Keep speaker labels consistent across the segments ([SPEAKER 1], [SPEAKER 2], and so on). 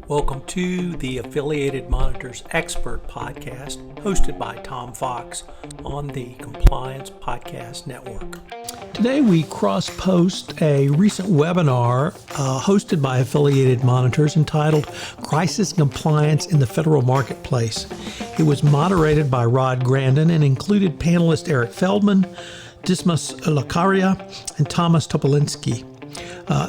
[SPEAKER 1] Welcome to the Affiliated Monitors Expert Podcast, hosted by Tom Fox on the Compliance Podcast Network. Today we cross-post a recent webinar hosted by Affiliated Monitors entitled Crisis Compliance in the Federal Marketplace. It was moderated by Grandon and included panelists Eric Feldman, Dismas Locaria, and Topolski.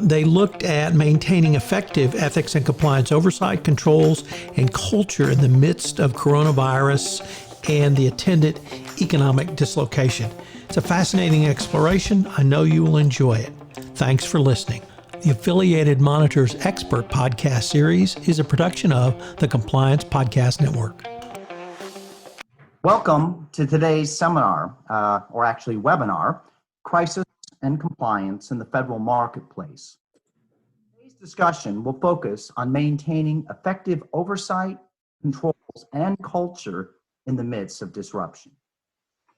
[SPEAKER 1] They looked at maintaining effective ethics and compliance oversight, controls, and culture in the midst of coronavirus and the attendant economic dislocation. It's a fascinating exploration. I know you will enjoy it. Thanks for listening. The Affiliated Monitors Expert Podcast Series is a production of the Compliance Podcast Network.
[SPEAKER 2] Welcome to today's seminar, or actually webinar, Crisis and Compliance in the Federal Marketplace. Today's discussion will focus on maintaining effective oversight, controls, and culture in the midst of disruption.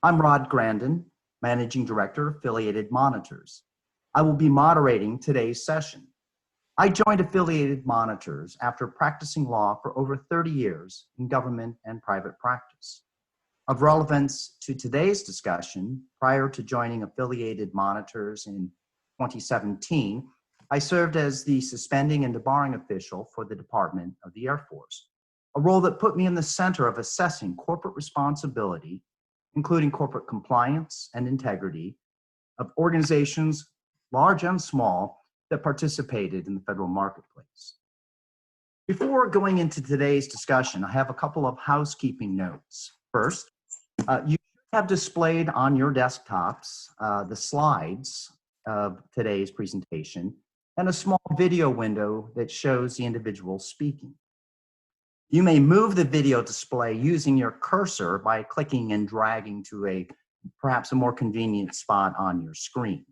[SPEAKER 2] I'm Grandon, Managing Director, Affiliated Monitors. I will be moderating today's session. I joined Affiliated Monitors after practicing law for over 30 years in government and private practice. Of relevance to today's discussion, prior to joining Affiliated Monitors in 2017, I served as the suspending and debarring official for the Department of the Air Force, a role that put me in the center of assessing corporate responsibility, including corporate compliance and integrity, of organizations, large and small, that participated in the federal marketplace. Before going into today's discussion, I have a couple of housekeeping notes. First, you have displayed on your desktops the slides of today's presentation and a small video window that shows the individual speaking. You may move the video display using your cursor by clicking and dragging to perhaps a more convenient spot on your screen.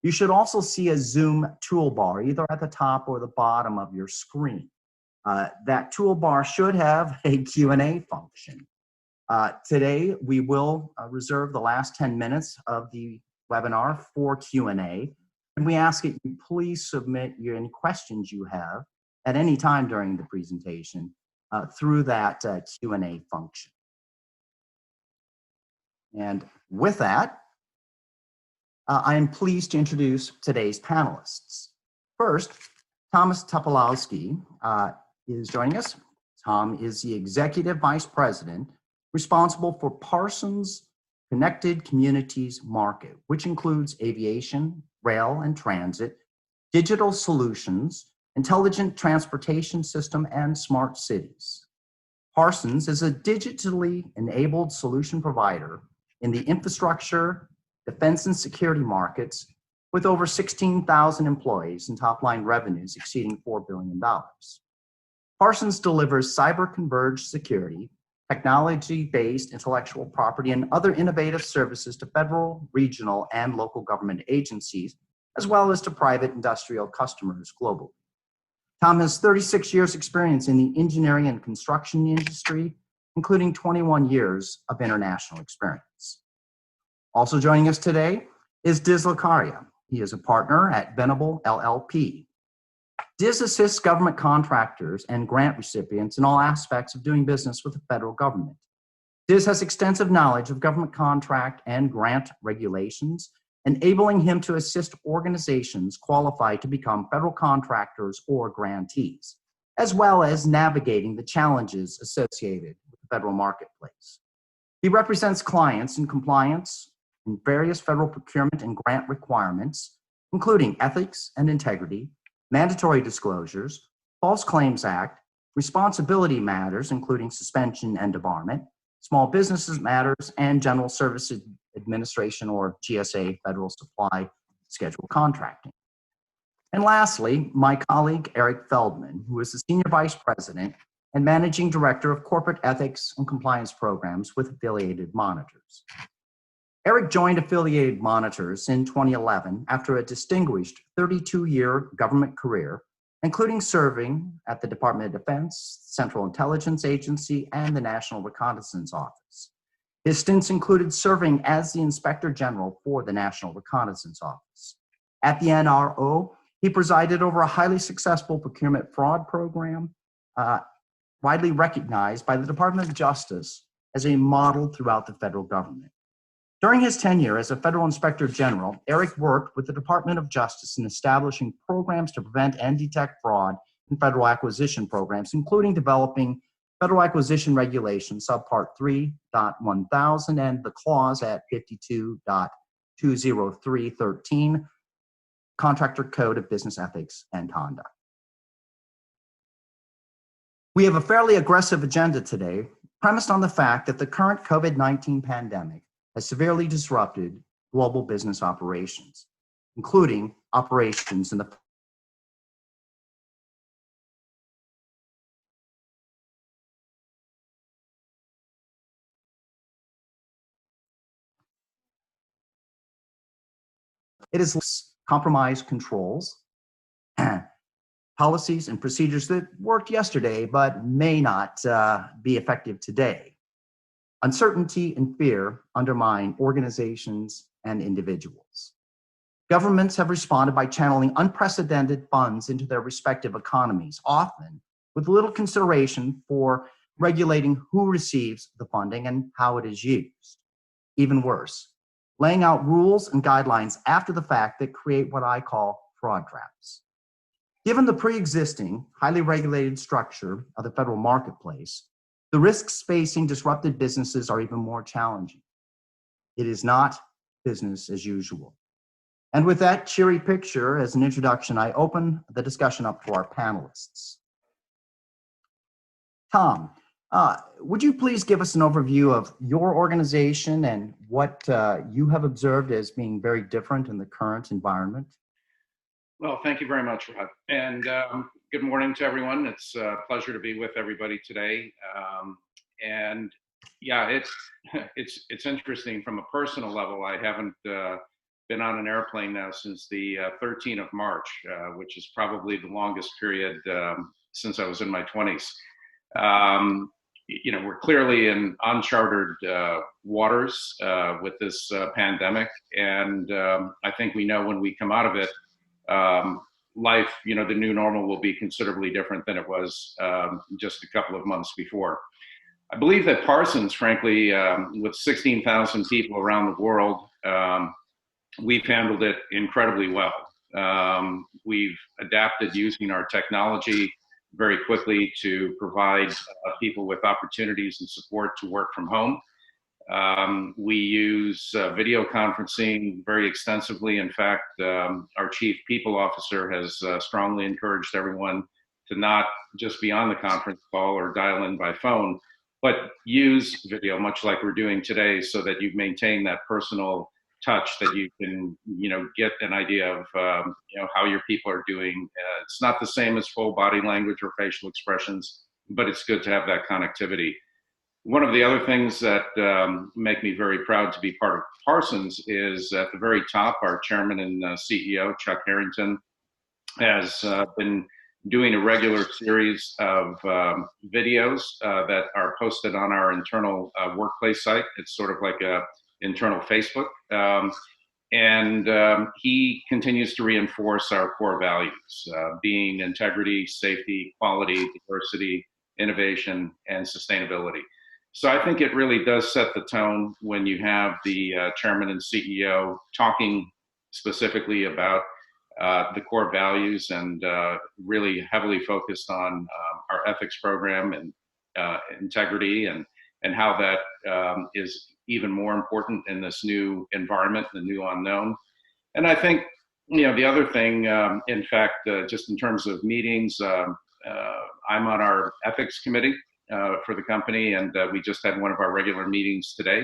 [SPEAKER 2] You should also see a Zoom toolbar either at the top or the bottom of your screen. That toolbar should have a Q&A function. Today, we will reserve the last 10 minutes of the webinar for Q&A, and we ask that you please submit any questions you have at any time during the presentation through that Q&A function. And with that, I am pleased to introduce today's panelists. First, Thomas Topolski is joining us. Tom is the Executive Vice President responsible for Parsons Connected Communities Market, which includes aviation, rail and transit, digital solutions, intelligent transportation system, and smart cities. Parsons is a digitally enabled solution provider in the infrastructure, defense and security markets with over 16,000 employees and top-line revenues exceeding $4 billion. Parsons delivers cyber-converged security, technology-based intellectual property, and other innovative services to federal, regional, and local government agencies, as well as to private industrial customers globally. Tom has 36 years experience in the engineering and construction industry, including 21 years of international experience. Also joining us today is Dismas Locaria. He is a partner at Venable, LLP. DIS assists government contractors and grant recipients in all aspects of doing business with the federal government. DIS has extensive knowledge of government contract and grant regulations, enabling him to assist organizations qualified to become federal contractors or grantees, as well as navigating the challenges associated with the federal marketplace. He represents clients in compliance in various federal procurement and grant requirements, including ethics and integrity, mandatory disclosures, False Claims Act, responsibility matters, including suspension and debarment, small businesses matters, and General Services Administration, or GSA, Federal Supply Schedule contracting. And lastly, my colleague, Eric Feldman, who is the Senior Vice President and Managing Director of Corporate Ethics and Compliance Programs with Affiliated Monitors. Eric joined Affiliated Monitors in 2011 after a distinguished 32-year government career, including serving at the Department of Defense, Central Intelligence Agency, and the National Reconnaissance Office. His stints included serving as the Inspector General for the National Reconnaissance Office. At the NRO, he presided over a highly successful procurement fraud program widely recognized by the Department of Justice as a model throughout the federal government. During his tenure as a federal inspector general, Eric worked with the Department of Justice in establishing programs to prevent and detect fraud in federal acquisition programs, including developing Federal Acquisition Regulations, Subpart 3.1000, and the clause at 52.20313, Contractor Code of Business Ethics and Conduct. We have a fairly aggressive agenda today, premised on the fact that the current COVID-19 pandemic has severely disrupted global business operations, including operations in the It is compromised controls, policies, and procedures that worked yesterday but may not be effective today. Uncertainty and fear undermine organizations and individuals. Governments have responded by channeling unprecedented funds into their respective economies, often with little consideration for regulating who receives the funding and how it is used. Even worse, laying out rules and guidelines after the fact that create what I call fraud traps. Given the pre-existing, highly regulated structure of the federal marketplace, the risks facing disrupted businesses are even more challenging. It is not business as usual. And with that cheery picture as an introduction, I open the discussion up to our panelists. Tom, would you please give us an overview of your organization and what you have observed as being very different in the current environment?
[SPEAKER 3] Well, thank you very much, Rod. And good morning to everyone. It's a pleasure to be with everybody today. And yeah, it's interesting from a personal level. I haven't been on an airplane now since the 13th of March, which is probably the longest period since I was in my 20s. You know, we're clearly in uncharted waters with this pandemic, and I think we know when we come out of it, life, you know, the new normal will be considerably different than it was just a couple of months before. I believe that Parsons, frankly, with 16,000 people around the world, we've handled it incredibly well. We've adapted using our technology very quickly to provide people with opportunities and support to work from home. We use video conferencing very extensively. In fact, our chief people officer has strongly encouraged everyone to not just be on the conference call or dial in by phone, but use video much like we're doing today so that you maintain that personal touch, that you can, you know, get an idea of, you know, how your people are doing. It's not the same as full body language or facial expressions, but it's good to have that connectivity. One of the other things that make me very proud to be part of Parsons is at the very top, our chairman and CEO, Chuck Harrington, has been doing a regular series of videos that are posted on our internal workplace site. It's sort of like a internal Facebook. And he continues to reinforce our core values, being integrity, safety, quality, diversity, innovation, and sustainability. So I think it really does set the tone when you have the chairman and CEO talking specifically about the core values and really heavily focused on our ethics program and integrity and how that is even more important in this new environment, the new unknown. And I think, you know, the other thing, in fact, just in terms of meetings, I'm on our ethics committee for the company, and we just had one of our regular meetings today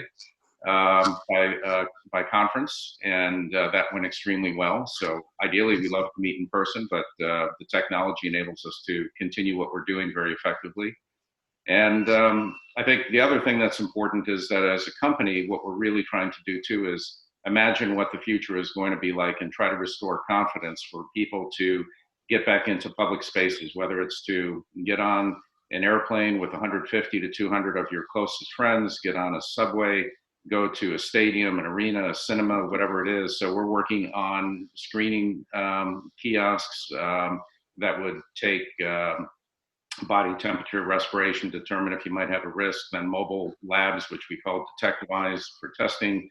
[SPEAKER 3] by conference, and that went extremely well. So ideally, we love to meet in person, but the technology enables us to continue what we're doing very effectively. And I think the other thing that's important is that as a company, what we're really trying to do too is imagine what the future is going to be like and try to restore confidence for people to get back into public spaces, whether it's to get on an airplane with 150 to 200 of your closest friends, get on a subway, go to a stadium, an arena, a cinema, whatever it is. So we're working on screening kiosks that would take body temperature, respiration, determine if you might have a risk, then mobile labs, which we call DetectWise for testing.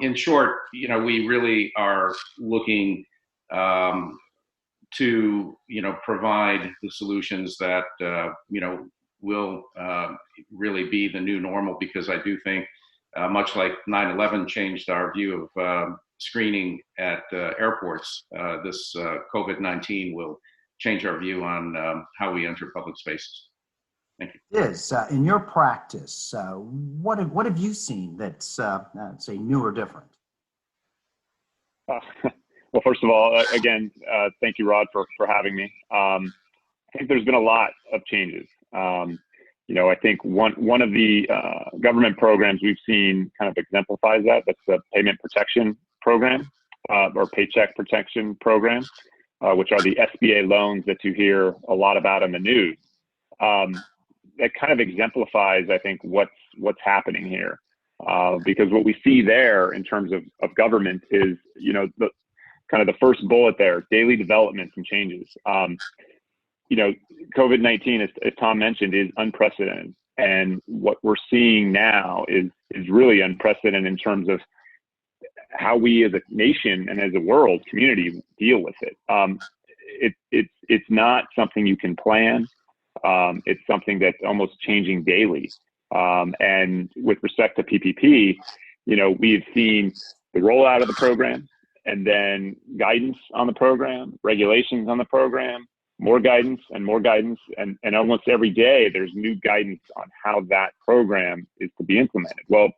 [SPEAKER 3] In short, we really are looking to, provide the solutions that, will really be the new normal, because I do think, much like 9/11 changed our view of screening at airports, this COVID-19 will change our view on how we enter public spaces. Thank you.
[SPEAKER 2] In your practice, what have you seen that's, say, new or different?
[SPEAKER 4] Well, first of all, again, thank you, Rod, for having me. I think there's been a lot of changes. I think one of the government programs we've seen kind of exemplifies that. That's the Payment Protection Program, or Paycheck Protection Program, which are the SBA loans that you hear a lot about in the news. That kind of exemplifies, I think, what's happening here. Because what we see there in terms of government is, the kind of the first bullet there, daily developments and changes. COVID-19, as Tom mentioned, is unprecedented. And what we're seeing now is really unprecedented in terms of how we as a nation and as a world community deal with it. It's not something you can plan. It's something that's almost changing daily. And with respect to PPP, we've seen the rollout of the program, and then guidance on the program, regulations on the program, more guidance, and almost every day there's new guidance on how that program is to be implemented. Well,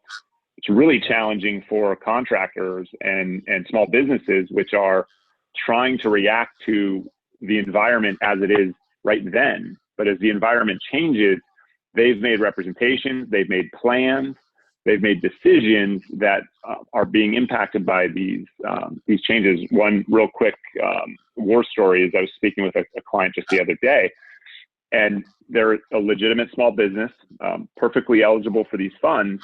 [SPEAKER 4] it's really challenging for contractors and small businesses, which are trying to react to the environment as it is right then. But as the environment changes, they've made representations, they've made plans, they've made decisions that are being impacted by these changes. One real quick war story is I was speaking with a client just the other day, and they're a legitimate small business, perfectly eligible for these funds,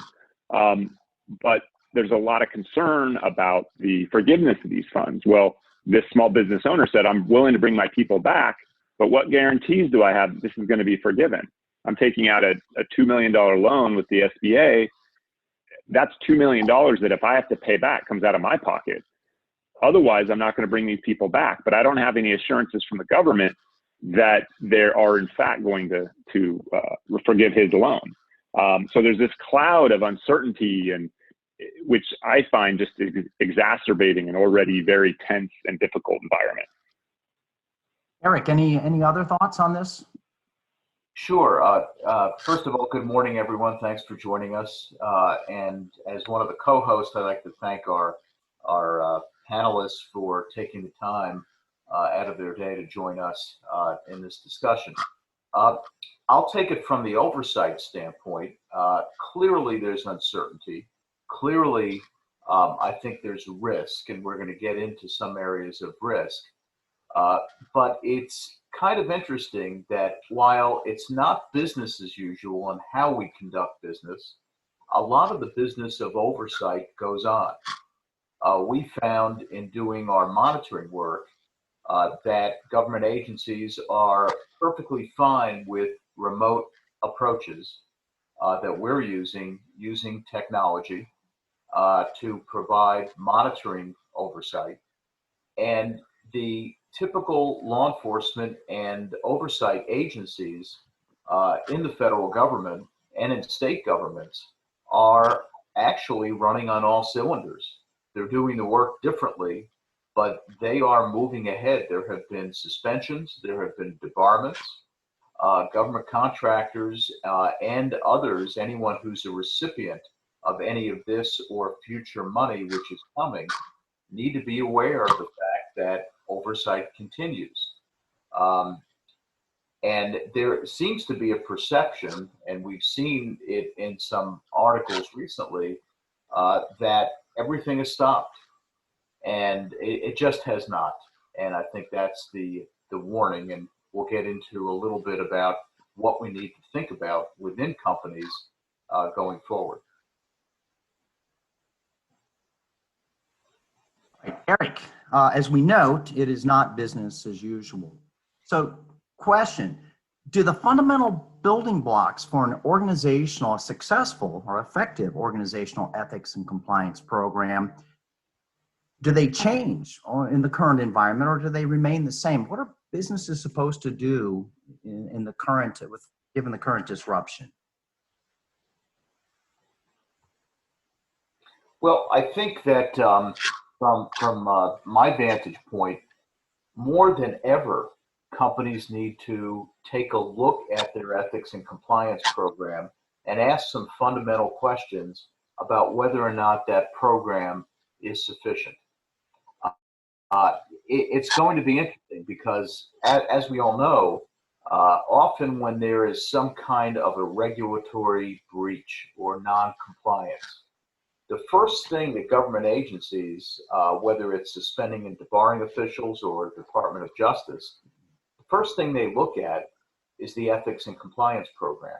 [SPEAKER 4] but there's a lot of concern about the forgiveness of these funds. Well, this small business owner said, I'm willing to bring my people back, but what guarantees do I have this is going to be forgiven? I'm taking out a $2 million loan with the SBA. That's $2 million that if I have to pay back comes out of my pocket. Otherwise, I'm not going to bring these people back. But I don't have any assurances from the government that they are in fact going to forgive his loan. So there's this cloud of uncertainty, and which I find just exacerbating an already very tense and difficult environment.
[SPEAKER 2] Eric, any other thoughts on this?
[SPEAKER 5] Sure. First of all, good morning, everyone. Thanks for joining us. And as one of the co-hosts, I'd like to thank our panelists for taking the time out of their day to join us in this discussion. I'll take it from the oversight standpoint. Clearly, there's uncertainty. Clearly, I think there's risk, and we're going to get into some areas of risk. But it's kind of interesting that while it's not business as usual on how we conduct business, a lot of the business of oversight goes on. We found in doing our monitoring work that government agencies are perfectly fine with remote approaches that we're using technology to provide monitoring oversight. And the typical law enforcement and oversight agencies in the federal government and in state governments are actually running on all cylinders. They're doing the work differently, but they are moving ahead. There have been suspensions, there have been debarments. Government contractors and others, anyone who's a recipient of any of this or future money which is coming, need to be aware of the fact that oversight continues. And there seems to be a perception, and we've seen it in some articles recently, that everything is stopped. And it just has not. And I think that's the warning. And we'll get into a little bit about what we need to think about within companies going forward.
[SPEAKER 2] Eric, as we note, it is not business as usual. So question, do the fundamental building blocks for an organizational, a successful or effective organizational ethics and compliance program, do they change in the current environment, or do they remain the same? What are businesses supposed to do in the current, given the current disruption?
[SPEAKER 5] Well, I think that from my vantage point, more than ever, companies need to take a look at their ethics and compliance program and ask some fundamental questions about whether or not that program is sufficient. It's going to be interesting because, as we all know, often when there is some kind of a regulatory breach or non-compliance, the first thing that government agencies, whether it's suspending and debarring officials or Department of Justice, the first thing they look at is the ethics and compliance program.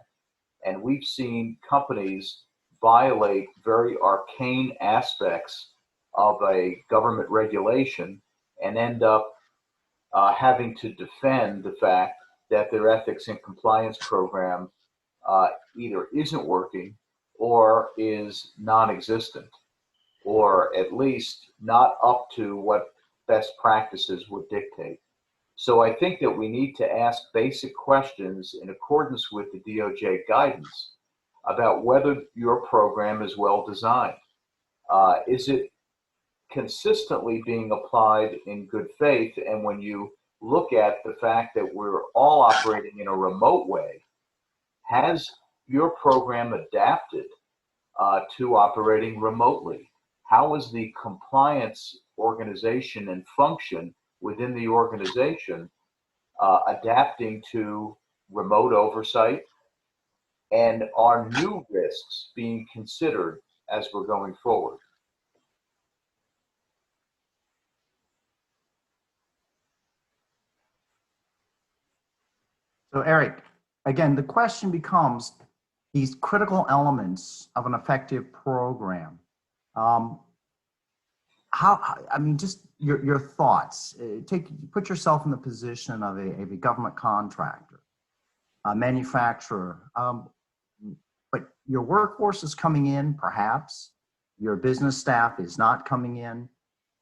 [SPEAKER 5] And we've seen companies violate very arcane aspects of a government regulation and end up having to defend the fact that their ethics and compliance program either isn't working or is non-existent, or at least not up to what best practices would dictate. So I think that we need to ask basic questions in accordance with the DOJ guidance about whether your program is well designed. Is it consistently being applied in good faith? And when you look at the fact that we're all operating in a remote way, has your program adapted to operating remotely? How is the compliance organization and function within the organization adapting to remote oversight? And are new risks being considered as we're going forward?
[SPEAKER 2] So Eric, again, the question becomes these critical elements of an effective program. Just your thoughts. Put yourself in the position of a government contractor, a manufacturer, but your workforce is coming in, perhaps. Your business staff is not coming in.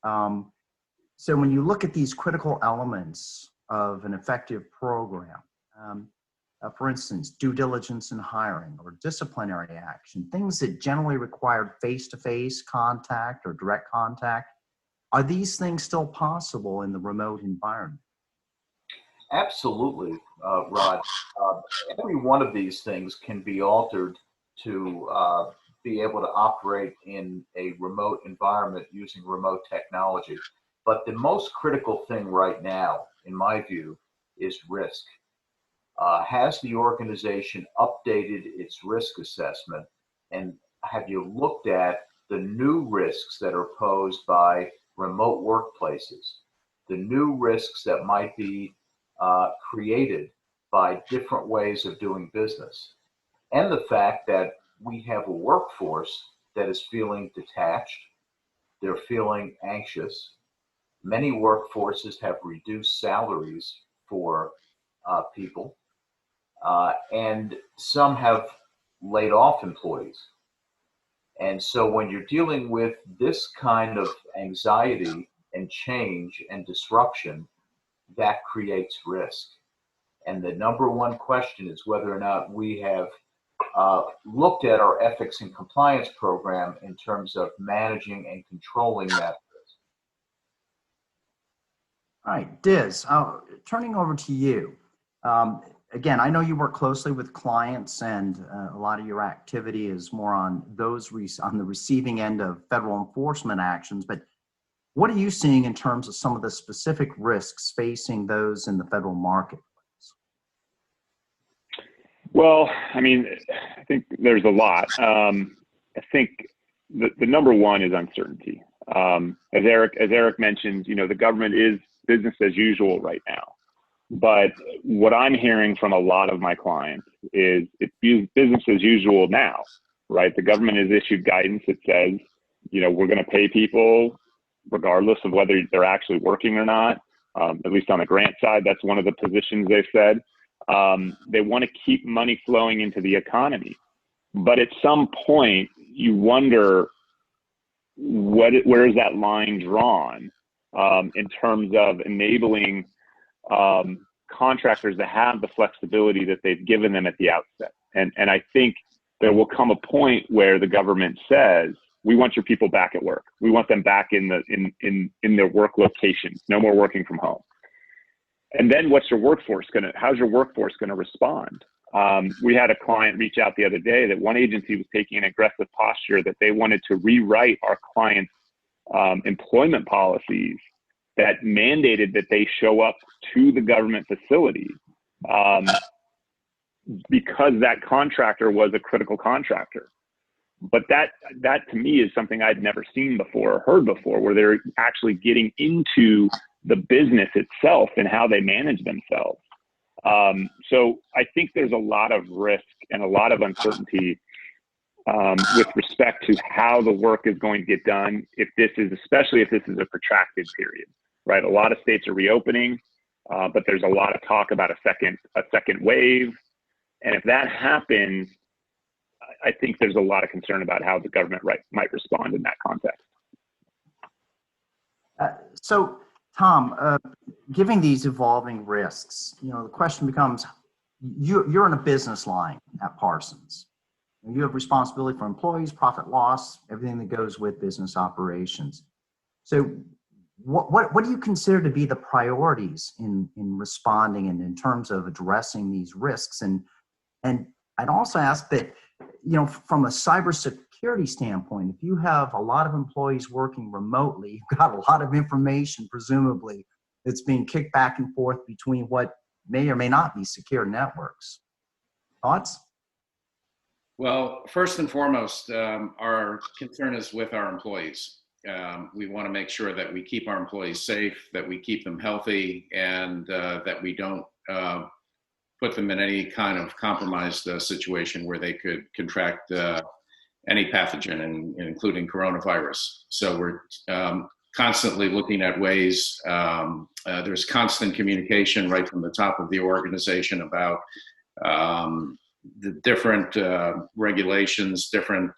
[SPEAKER 2] So when you look at these critical elements of an effective program, for instance, due diligence in hiring or disciplinary action, things that generally required face-to-face contact or direct contact, are these things still possible in the remote environment?
[SPEAKER 5] Absolutely, Rod. Every one of these things can be altered to be able to operate in a remote environment using remote technology. But the most critical thing right now, in my view, is risk. Has the organization updated its risk assessment? And have you looked at the new risks that are posed by remote workplaces, the new risks that might be created by different ways of doing business, and the fact that we have a workforce that is feeling detached, they're feeling anxious. Many workforces have reduced salaries for people, and some have laid off employees. And so when you're dealing with this kind of anxiety and change and disruption, that creates risk. And the number one question is whether or not we have looked at our ethics and compliance program in terms of managing and controlling that risk.
[SPEAKER 2] All right, Diz, turning over to you. Again, I know you work closely with clients, and a lot of your activity is more on on the receiving end of federal enforcement actions. But what are you seeing in terms of some of the specific risks facing those in the federal marketplace?
[SPEAKER 4] Well, I mean, I think there's a lot. I think the number one is uncertainty. As Eric mentioned, the government is business as usual right now. But what I'm hearing from a lot of my clients is it's business as usual now, right? The government has issued guidance that says, we're going to pay people regardless of whether they're actually working or not. At least on the grant side, that's one of the positions they've said. They want to keep money flowing into the economy. But at some point, you wonder, where is that line drawn in terms of enabling contractors to have the flexibility that they've given them at the outset? And I think there will come a point where the government says, we want your people back at work. We want them back in their work locations. No more working from home. And then how's your workforce gonna respond? We had a client reach out the other day that one agency was taking an aggressive posture that they wanted to rewrite our clients' employment policies that mandated that they show up to the government facility because that contractor was a critical contractor. But that to me is something I'd never seen before or heard before, where they're actually getting into the business itself and how they manage themselves. So I think there's a lot of risk and a lot of uncertainty with respect to how the work is going to get done, especially if this is a protracted period, right? A lot of states are reopening, but there's a lot of talk about a second wave. And if that happens, I think there's a lot of concern about how the government might respond in that context.
[SPEAKER 2] So, Tom, given these evolving risks, the question becomes, you're in a business line at Parsons. You have responsibility for employees, profit loss, everything that goes with business operations. So what do you consider to be the priorities in responding and in terms of addressing these risks? And I'd also ask that, from a cybersecurity standpoint, if you have a lot of employees working remotely, you've got a lot of information, presumably, that's being kicked back and forth between what may or may not be secure networks. Thoughts?
[SPEAKER 3] Well, first and foremost, our concern is with our employees. We want to make sure that we keep our employees safe, that we keep them healthy, and that we don't put them in any kind of compromised situation where they could contract any pathogen, including coronavirus. So we're constantly looking at ways. There's constant communication right from the top of the organization about the different regulations, different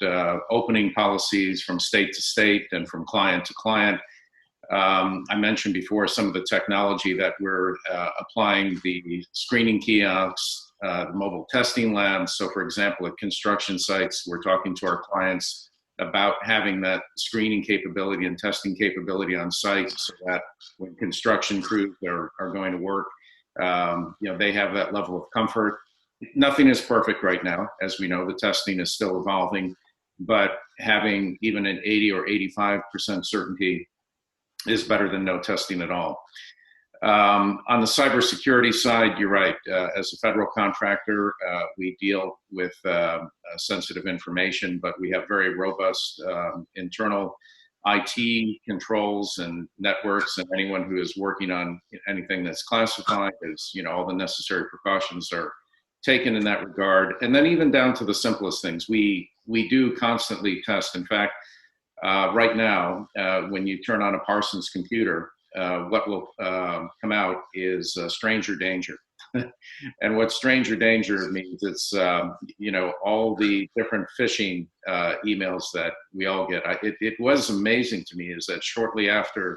[SPEAKER 3] opening policies from state to state and from client to client. I mentioned before some of the technology that we're applying, the screening kiosks, the mobile testing labs. So for example, at construction sites, we're talking to our clients about having that screening capability and testing capability on site so that when construction crews are going to work, they have that level of comfort. Nothing is perfect right now. As we know, the testing is still evolving, but having even an 80 or 85% certainty is better than no testing at all. On the cybersecurity side, you're right. As a federal contractor, we deal with sensitive information, but we have very robust internal IT controls and networks, and anyone who is working on anything that's classified is, all the necessary precautions are taken in that regard. And then even down to the simplest things, we do constantly test. In fact, right now, when you turn on a Parsons computer, what will come out is stranger danger. And what stranger danger means, it's, all the different phishing emails that we all get. It was amazing to me is that shortly after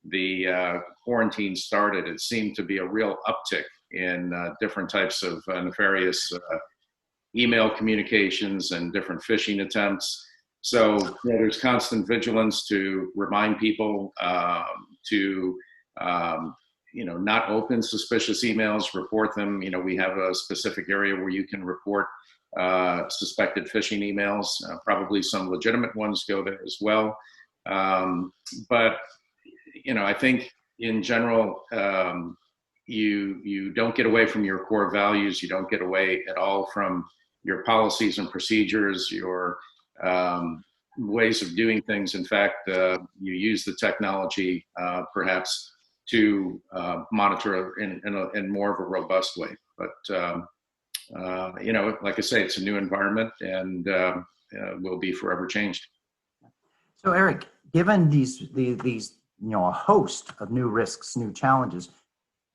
[SPEAKER 3] the quarantine started, it seemed to be a real uptick in different types of nefarious email communications and different phishing attempts. So there's constant vigilance to remind people to not open suspicious emails, report them. We have a specific area where you can report suspected phishing emails. Probably some legitimate ones go there as well. But I think in general, you don't get away from your core values. You don't get away at all from your policies and procedures, your ways of doing things. In fact, you use the technology perhaps to monitor in more of a robust way. But like I say, it's a new environment and will be forever changed.
[SPEAKER 2] So, Eric, given these a host of new risks, new challenges,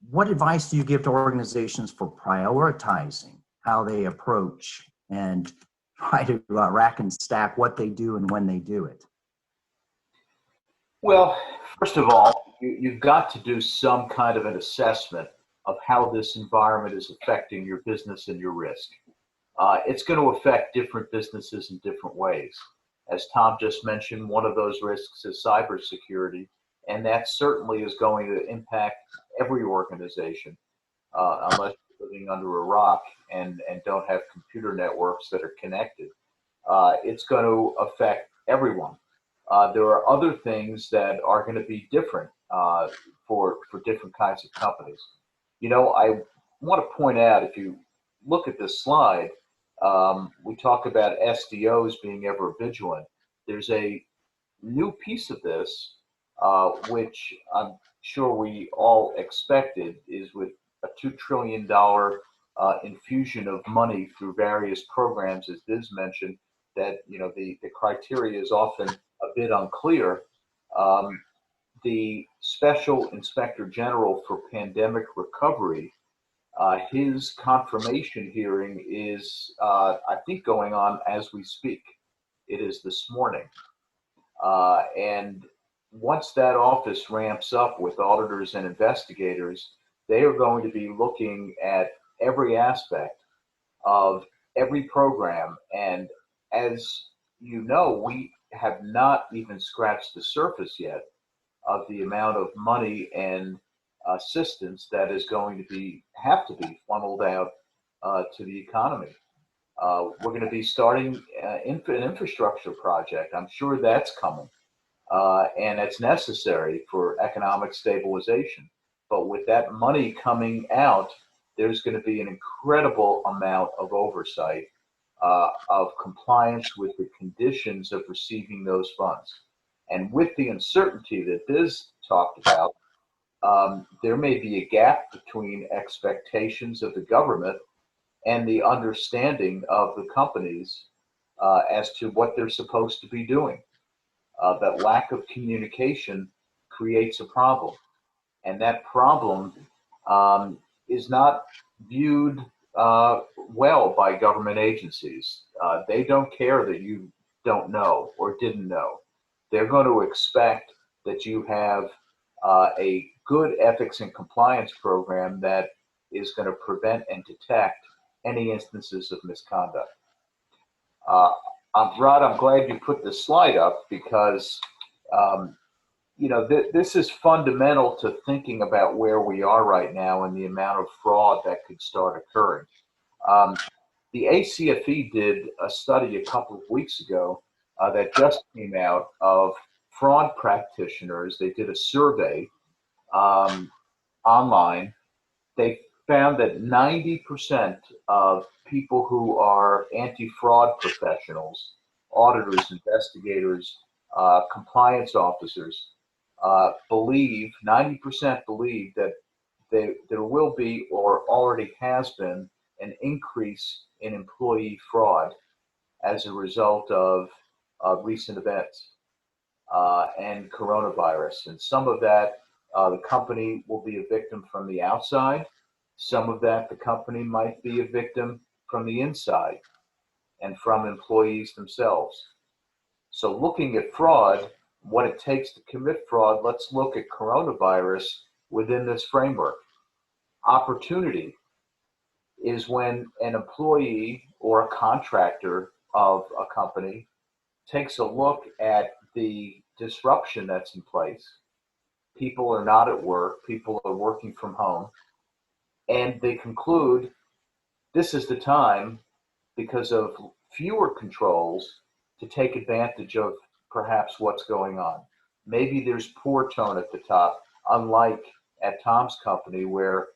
[SPEAKER 2] what advice do you give to organizations for prioritizing how they approach and try to rack and stack what they do and when they do it?
[SPEAKER 5] Well, first of all, you've got to do some kind of an assessment of how this environment is affecting your business and your risk. It's going to affect different businesses in different ways. As Tom just mentioned, one of those risks is cybersecurity, and that certainly is going to impact every organization, unless you're living under a rock and don't have computer networks that are connected. It's going to affect everyone. There are other things that are going to be different for different kinds of companies. I want to point out, if you look at this slide, we talk about SDOs being ever vigilant. There's a new piece of this, which I'm sure we all expected, is with a $2 trillion infusion of money through various programs, as Diz mentioned, that the criteria is often a bit unclear. The Special Inspector General for Pandemic Recovery, his confirmation hearing is, I think, going on as we speak. It is this morning. And once that office ramps up with auditors and investigators, they are going to be looking at every aspect of every program. And as you know, we have not even scratched the surface yet of the amount of money and assistance that is going to have to be funneled out to the economy. We're going to be starting an infrastructure project. I'm sure that's coming, and it's necessary for economic stabilization. But with that money coming out, there's going to be an incredible amount of oversight of compliance with the conditions of receiving those funds. And with the uncertainty that Biz talked about, there may be a gap between expectations of the government and the understanding of the companies as to what they're supposed to be doing. That lack of communication creates a problem. And that problem is not viewed well by government agencies. They don't care that you don't know or didn't know. They're going to expect that you have a good ethics and compliance program that is going to prevent and detect any instances of misconduct. Rod, I'm glad you put this slide up because this is fundamental to thinking about where we are right now and the amount of fraud that could start occurring. The ACFE did a study a couple of weeks ago that just came out of fraud practitioners. They did a survey online. They found that 90% of people who are anti-fraud professionals, auditors, investigators, compliance officers, 90% believe that there will be or already has been an increase in employee fraud as a result of recent events and coronavirus. And some of that, the company will be a victim from the outside. Some of that, the company might be a victim from the inside and from employees themselves. So looking at fraud, what it takes to commit fraud, let's look at coronavirus within this framework. Opportunity is when an employee or a contractor of a company takes a look at the disruption that's in place. People are not at work, people are working from home, and they conclude this is the time, because of fewer controls, to take advantage of perhaps what's going on. Maybe there's poor tone at the top, unlike at Tom's company where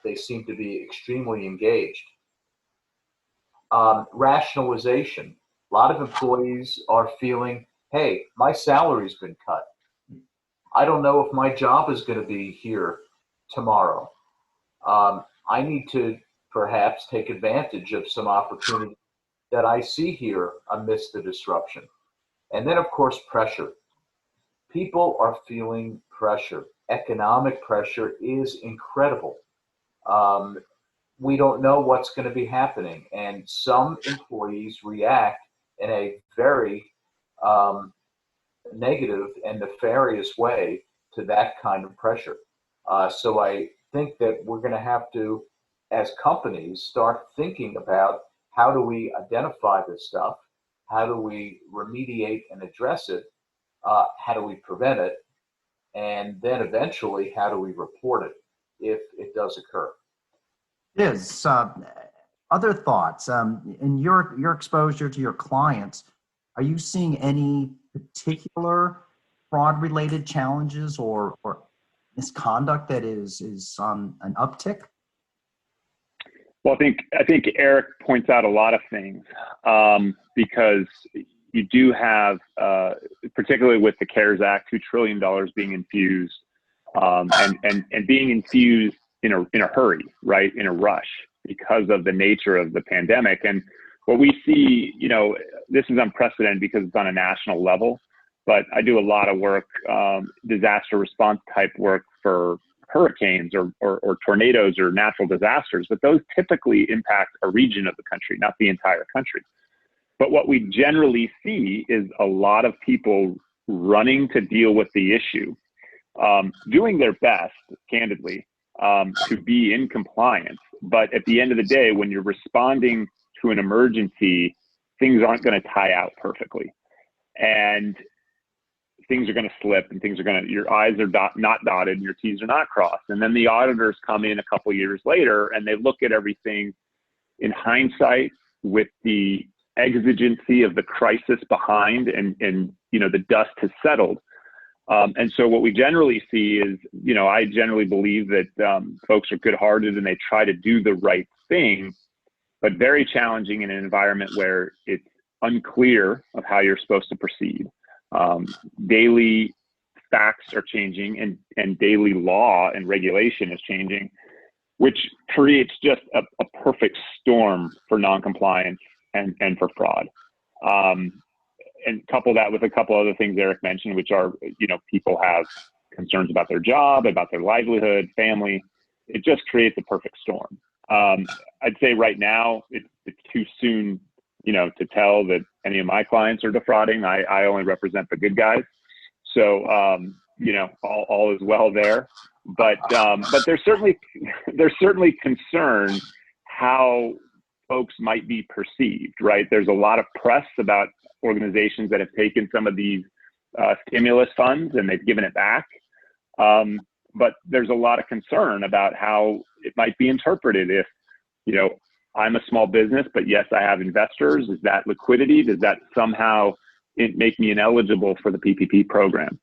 [SPEAKER 5] they seem to be extremely engaged. Rationalization. A lot of employees are feeling, hey, my salary's been cut. I don't know if my job is going to be here tomorrow. I need to perhaps take advantage of some opportunity that I see here amidst the disruption. And then, of course, pressure. People are feeling pressure. economic pressure is incredible. We don't know what's going to be happening, and some employees react in a very negative and nefarious way to that kind of pressure. So I think that we're going to have to, as companies, start thinking about how do we identify this stuff, how do we remediate and address it, how do we prevent it, and then eventually how do we report it if it does occur.
[SPEAKER 2] Liz, other thoughts? In your exposure to your clients, are you seeing any particular fraud-related challenges or misconduct that is on an uptick?
[SPEAKER 4] Well, I think Eric points out a lot of things because you do have, particularly with the CARES Act, $2 trillion being infused and being infused in a hurry, right, in a rush because of the nature of the pandemic. And what we see, this is unprecedented because it's on a national level, but I do a lot of work, disaster response type work for hurricanes or tornadoes or natural disasters, but those typically impact a region of the country, not the entire country. But what we generally see is a lot of people running to deal with the issue, doing their best, candidly, to be in compliance. But at the end of the day, when you're responding to an emergency, things aren't going to tie out perfectly. And things are going to slip and your I's are not dotted and your T's are not crossed. And then the auditors come in a couple of years later and they look at everything in hindsight with the exigency of the crisis behind and the dust has settled. And so what we generally see is, I generally believe that folks are good-hearted and they try to do the right thing, but very challenging in an environment where it's unclear of how you're supposed to proceed. Daily facts are changing and daily law and regulation is changing, which creates just a perfect storm for noncompliance and for fraud. And couple that with a couple other things Eric mentioned, which are, people have concerns about their job, about their livelihood, family. It just creates a perfect storm. I'd say right now it's too soon, to tell that any of my clients are defrauding. I only represent the good guys. So, all is well there. But there's certainly concern how folks might be perceived, right? There's a lot of press about organizations that have taken some of these stimulus funds and they've given it back. But there's a lot of concern about how it might be interpreted if, I'm a small business, but yes, I have investors. Is that liquidity? Does that somehow make me ineligible for the PPP program?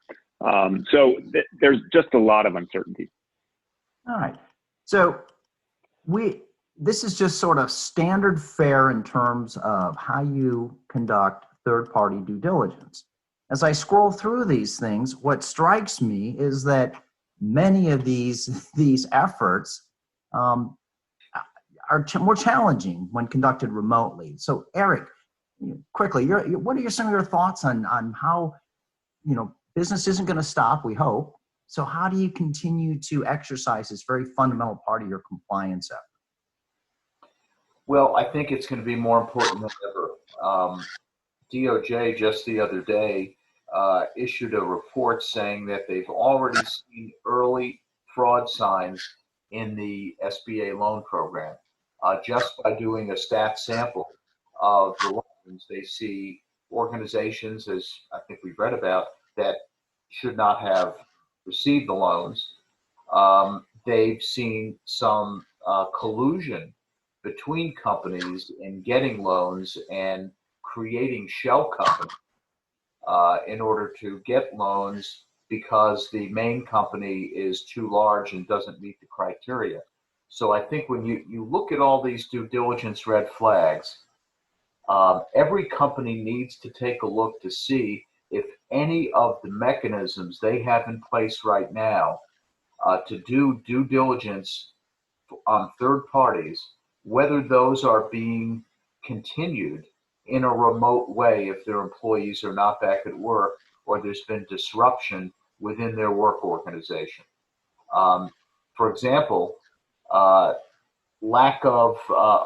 [SPEAKER 4] So there's just a lot of uncertainty.
[SPEAKER 2] All right. So this is just sort of standard fare in terms of how you conduct third-party due diligence. As I scroll through these things, what strikes me is that many of these efforts are more challenging when conducted remotely. So, Eric, quickly, what are some of your thoughts on how business isn't going to stop? We hope. So, how do you continue to exercise this very fundamental part of your compliance effort?
[SPEAKER 5] Well, I think it's going to be more important than ever. DOJ just the other day issued a report saying that they've already seen early fraud signs in the SBA loan program. Just by doing a stat sample of the loans, they see organizations, as I think we've read about, that should not have received the loans. They've seen some collusion between companies in getting loans and creating shell companies in order to get loans because the main company is too large and doesn't meet the criteria. So I think when you look at all these due diligence red flags, every company needs to take a look to see if any of the mechanisms they have in place right now to do due diligence on third parties, whether those are being continued in a remote way if their employees are not back at work or there's been disruption within their work organization. For example, lack of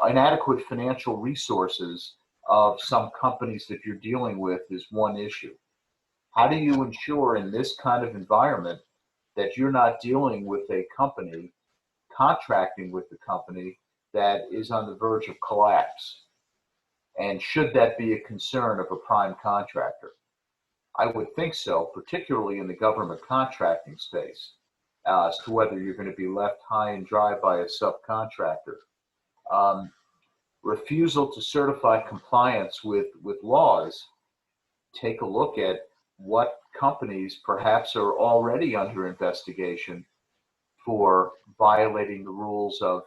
[SPEAKER 5] inadequate financial resources of some companies that you're dealing with is one issue. How do you ensure in this kind of environment that you're not dealing with a company, contracting with the company that is on the verge of collapse? And should that be a concern of a prime contractor? I would think so, particularly in the government contracting space, as to whether you're going to be left high and dry by a subcontractor. Refusal to certify compliance with laws. Take a look at what companies perhaps are already under investigation for violating the rules of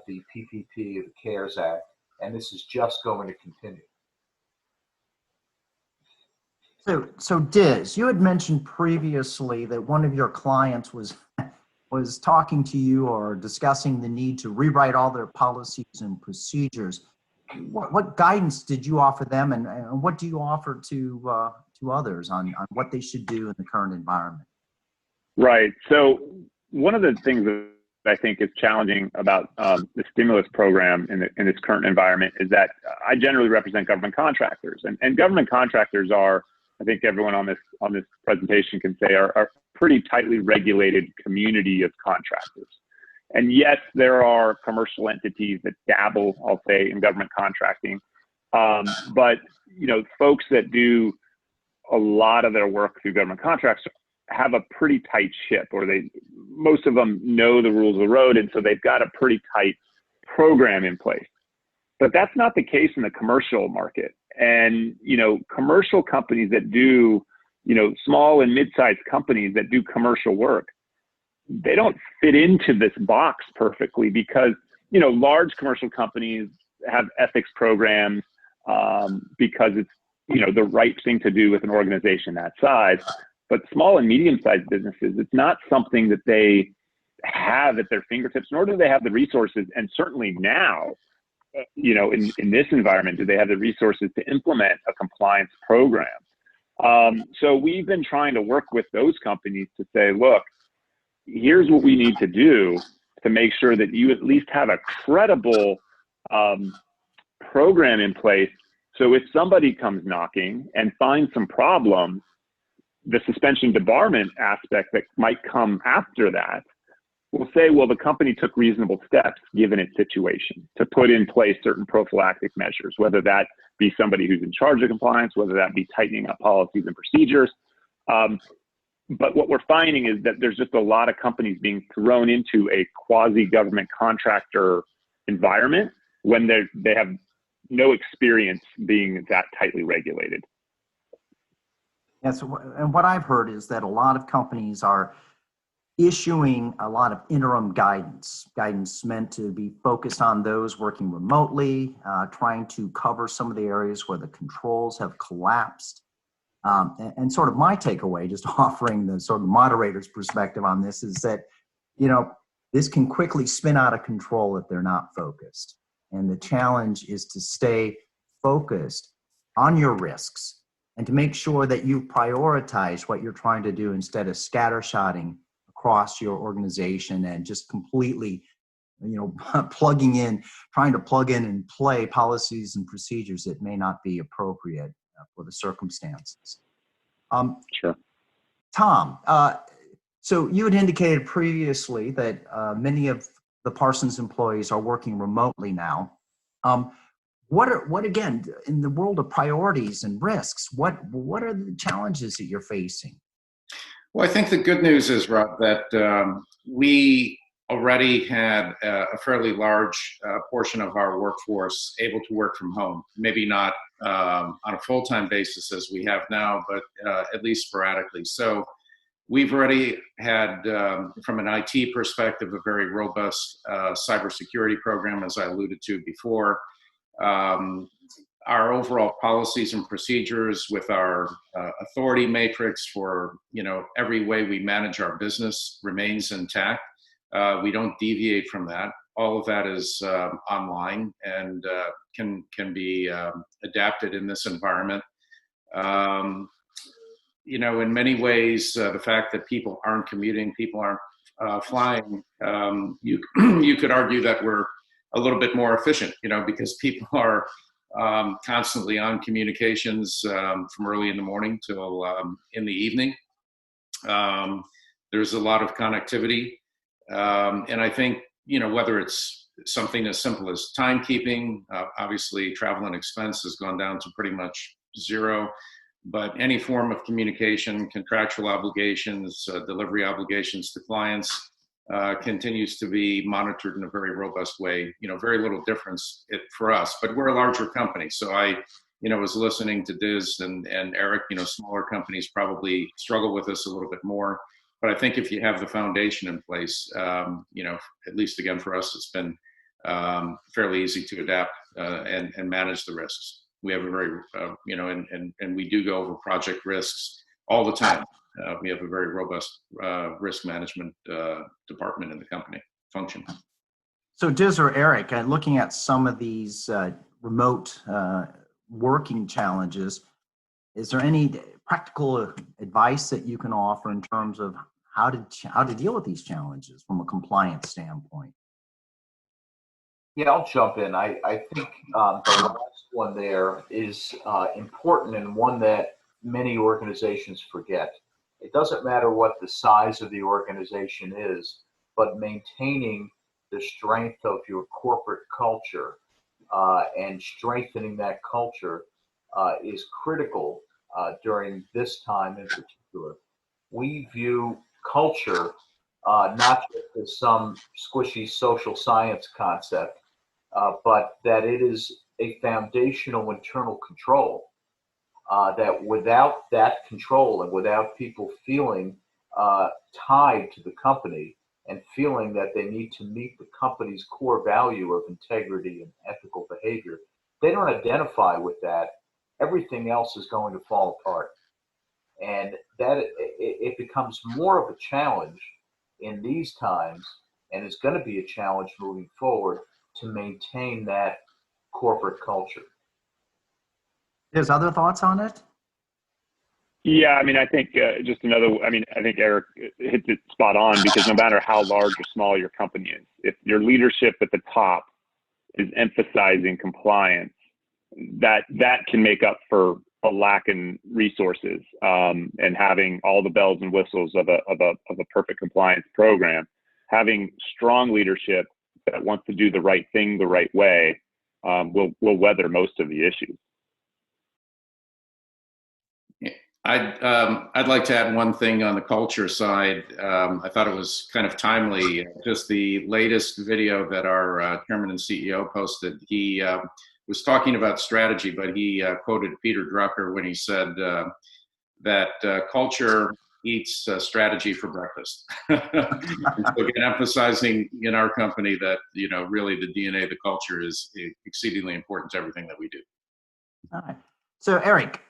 [SPEAKER 5] the PPP, the CARES Act, and this is just going to continue.
[SPEAKER 2] So Diz, you had mentioned previously that one of your clients was talking to you or discussing the need to rewrite all their policies and procedures. What guidance did you offer them, and what do you offer to others on what they should do in the current environment?
[SPEAKER 4] Right. So one of the things that I think is challenging about the stimulus program in this current environment is that I generally represent government contractors, and government contractors are, I think everyone on this presentation can say, are pretty tightly regulated community of contractors. And yes, there are commercial entities that dabble, I'll say, in government contracting, but folks that do a lot of their work through government contracts have a pretty tight ship, or most of them know the rules of the road, and so they've got a pretty tight program in place. But that's not the case in the commercial market. And commercial companies that do, small and mid-sized companies that do commercial work, they don't fit into this box perfectly because large commercial companies have ethics programs because it's the right thing to do with an organization that size. But small and medium-sized businesses, it's not something that they have at their fingertips, nor do they have the resources. And certainly now, in this environment, do they have the resources to implement a compliance program? So we've been trying to work with those companies to say, look, here's what we need to do to make sure that you at least have a credible program in place. So if somebody comes knocking and finds some problems, the suspension debarment aspect that might come after that will say, well, the company took reasonable steps given its situation to put in place certain prophylactic measures, whether that be somebody who's in charge of compliance, whether that be tightening up policies and procedures. But what we're finding is that there's just a lot of companies being thrown into a quasi-government contractor environment when they have no experience being that tightly regulated.
[SPEAKER 2] Yes, and what I've heard is that a lot of companies are issuing a lot of interim guidance meant to be focused on those working remotely, trying to cover some of the areas where the controls have collapsed. And sort of my takeaway, just offering the sort of moderator's perspective on this, is that, this can quickly spin out of control if they're not focused. And the challenge is to stay focused on your risks and to make sure that you prioritize what you're trying to do instead of scattershotting across your organization and just completely, trying to plug in and play policies and procedures that may not be appropriate for the circumstances.
[SPEAKER 4] Sure.
[SPEAKER 2] Tom, so you had indicated previously that many of the Parsons employees are working remotely now. What again, in the world of priorities and risks, what are the challenges that you're facing?
[SPEAKER 3] Well, I think the good news is, Rob, that we already had a fairly large portion of our workforce able to work from home. Maybe not on a full-time basis as we have now, but at least sporadically. So we've already had, from an IT perspective, a very robust cybersecurity program, as I alluded to before. Our overall policies and procedures with our authority matrix for every way we manage our business remains intact. We don't deviate from that. All of that is online and can be adapted in this environment. In many ways, the fact that people aren't commuting, people aren't flying, you you could argue that we're a little bit more efficient, because people are constantly on communications from early in the morning till in the evening. There's a lot of connectivity, and I think whether it's something as simple as timekeeping, obviously travel and expense has gone down to pretty much zero. But any form of communication, contractual obligations, delivery obligations to clients continues to be monitored in a very robust way. Very little difference for us, but we're a larger company. So I was listening to Diz and Eric. Smaller companies probably struggle with this a little bit more. But I think if you have the foundation in place, at least again for us, it's been fairly easy to adapt and manage the risks. We have a very, and we do go over project risks all the time. We have a very robust risk management department in the company function.
[SPEAKER 2] So Diz or Eric, looking at some of these remote working challenges, is there any practical advice that you can offer in terms of how to deal with these challenges from a compliance standpoint?
[SPEAKER 5] Yeah, I'll jump in. I think the last one there is important, and one that many organizations forget. It doesn't matter what the size of the organization is, but maintaining the strength of your corporate culture and strengthening that culture is critical during this time in particular. We view culture not just as some squishy social science concept, but that it is a foundational internal control, that without that control and without people feeling tied to the company and feeling that they need to meet the company's core value of integrity and ethical behavior, they don't identify with that, everything else is going to fall apart. And that it becomes more of a challenge in these times, and it's going to be a challenge moving forward to maintain that corporate culture.
[SPEAKER 2] There's other thoughts on it?
[SPEAKER 4] Yeah, I think I think Eric hits it spot on, because no matter how large or small your company is, if your leadership at the top is emphasizing compliance, that can make up for a lack in resources, and having all the bells and whistles of a perfect compliance program. Having strong leadership that wants to do the right thing the right way will weather most of the issues.
[SPEAKER 3] I'd like to add one thing on the culture side. I thought it was kind of timely. Just the latest video that our chairman and CEO posted. He was talking about strategy, but he quoted Peter Drucker when he said that culture eats strategy for breakfast. And so again, emphasizing in our company that really the DNA, the culture is exceedingly important to everything that we do.
[SPEAKER 2] All right. So Eric,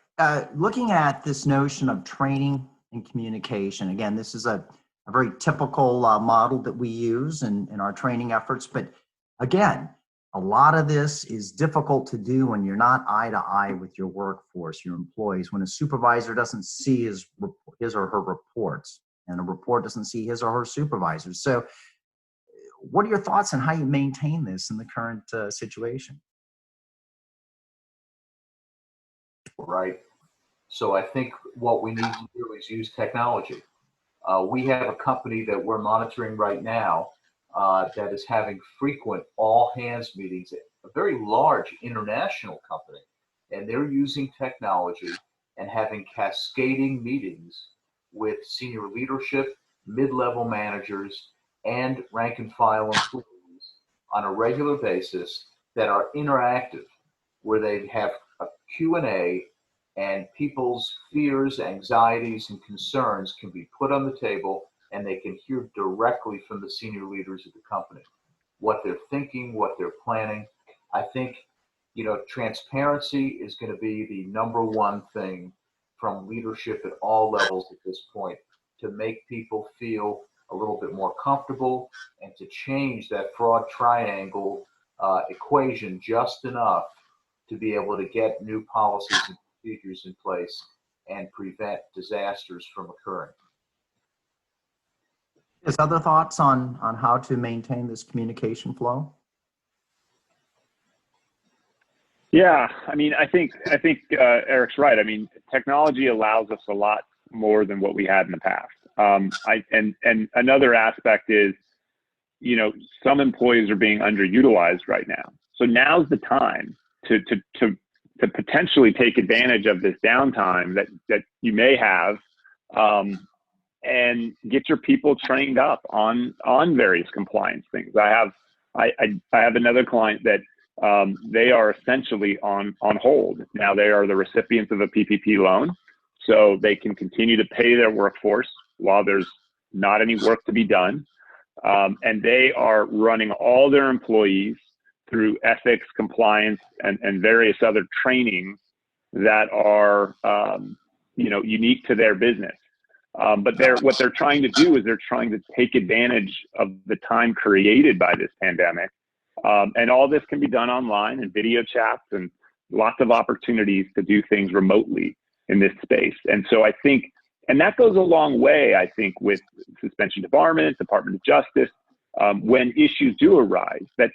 [SPEAKER 2] looking at this notion of training and communication, again, this is a very typical model that we use in our training efforts. But again, a lot of this is difficult to do when you're not eye to eye with your workforce, your employees, when a supervisor doesn't see his or her reports and a report doesn't see his or her supervisors. So what are your thoughts on how you maintain this in the current situation?
[SPEAKER 5] Right. So I think what we need to do is use technology. We have a company that we're monitoring right now that is having frequent all hands meetings, a very large international company, and they're using technology and having cascading meetings with senior leadership, mid-level managers, and rank and file employees on a regular basis that are interactive, where they have a Q&A and people's fears, anxieties, and concerns can be put on the table, and they can hear directly from the senior leaders of the company what they're thinking, what they're planning. I think, transparency is going to be the number one thing from leadership at all levels at this point, to make people feel a little bit more comfortable and to change that fraud triangle equation just enough to be able to get new policies and procedures in place and prevent disasters from occurring.
[SPEAKER 2] Is other thoughts on how to maintain this communication flow?
[SPEAKER 4] Yeah, I mean, I think Eric's right. I mean, technology allows us a lot more than what we had in the past. And another aspect is, you know, some employees are being underutilized right now. So now's the time to potentially take advantage of this downtime that you may have, and get your people trained up on various compliance things. I have another client that they are essentially on hold. Now they are the recipients of a PPP loan, so they can continue to pay their workforce while there's not any work to be done. And they are running all their employees through ethics, compliance, and various other trainings that are, you know, unique to their business. But what they're trying to do is they're trying to take advantage of the time created by this pandemic. And all this can be done online and video chats and lots of opportunities to do things remotely in this space. And so I think, and that goes a long way, I think, with suspension debarment, Department of Justice, when issues do arise, that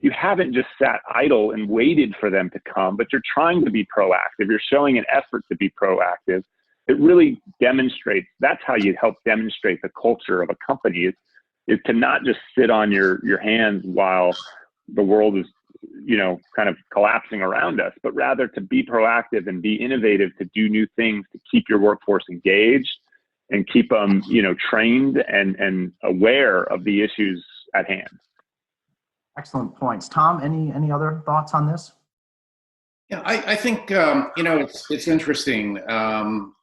[SPEAKER 4] you haven't just sat idle and waited for them to come, but you're trying to be proactive. You're showing an effort to be proactive. It really demonstrates, that's how you help demonstrate the culture of a company, is to not just sit on your hands while the world is, you know, kind of collapsing around us, but rather to be proactive and be innovative, to do new things, to keep your workforce engaged and keep them, you know, trained and aware of the issues at hand.
[SPEAKER 2] Excellent points. Tom, any other thoughts on this?
[SPEAKER 3] Yeah, I think, you know, it's interesting.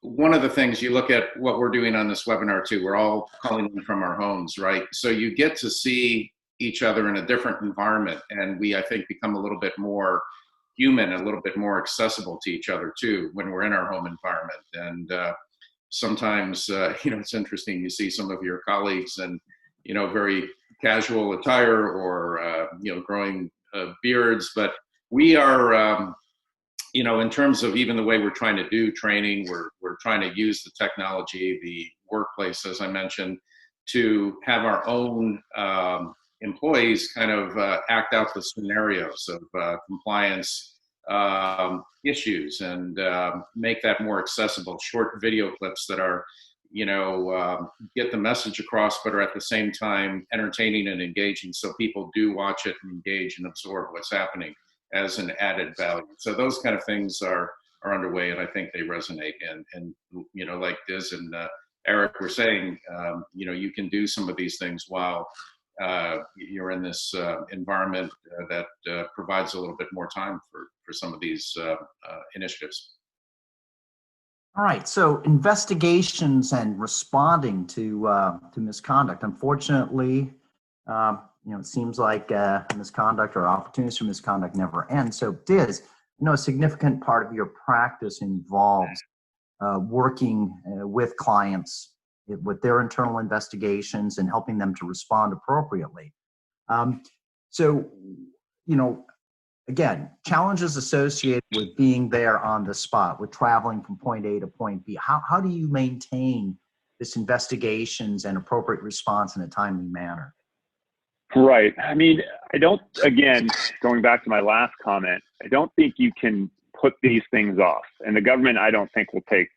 [SPEAKER 3] One of the things, you look at what we're doing on this webinar too, we're all calling in from our homes, right? So you get to see each other in a different environment, and we, I think, become a little bit more human, a little bit more accessible to each other too when we're in our home environment. And sometimes, you know, it's interesting, you see some of your colleagues and, you know, very casual attire or, you know, growing beards, but we are, you know, in terms of even the way we're trying to do training, we're trying to use the technology, the workplace, as I mentioned, to have our own employees kind of act out the scenarios of compliance issues and make that more accessible. Short video clips that are, you know, get the message across, but are at the same time entertaining and engaging, so people do watch it and engage and absorb what's happening as an added value. So those kind of things are underway, and I think they resonate. And you know, like Diz and Eric were saying, you know, you can do some of these things while you're in this environment that provides a little bit more time for some of these initiatives.
[SPEAKER 2] All right, so investigations and responding to misconduct. Unfortunately, you know, it seems like misconduct or opportunities for misconduct never end. So, Diz, you know, a significant part of your practice involves working with clients with their internal investigations and helping them to respond appropriately. So, you know, again, challenges associated with being there on the spot, with traveling from point A to point B. How do you maintain this investigations and appropriate response in a timely manner?
[SPEAKER 4] Right. I mean, I don't, again, going back to my last comment, I don't think you can put these things off. And the government, I don't think, will take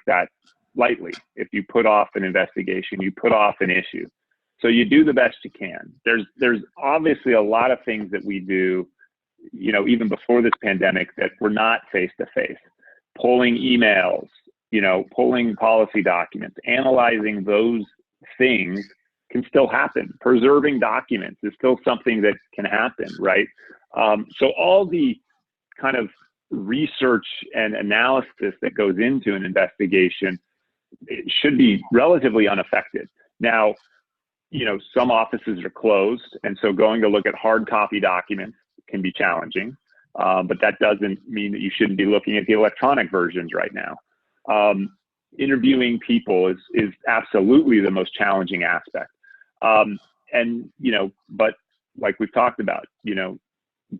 [SPEAKER 4] that lightly. If you put off an investigation, you put off an issue. So you do the best you can. There's obviously a lot of things that we do, you know, even before this pandemic, that were not face-to-face. Pulling emails, you know, pulling policy documents, analyzing those things can still happen. Preserving documents is still something that can happen, right? So all the kind of research and analysis that goes into an investigation, it should be relatively unaffected. Now, you know, some offices are closed, and so going to look at hard copy documents can be challenging, but that doesn't mean that you shouldn't be looking at the electronic versions right now. Interviewing people is absolutely the most challenging aspect. And, you know, but like we've talked about, you know,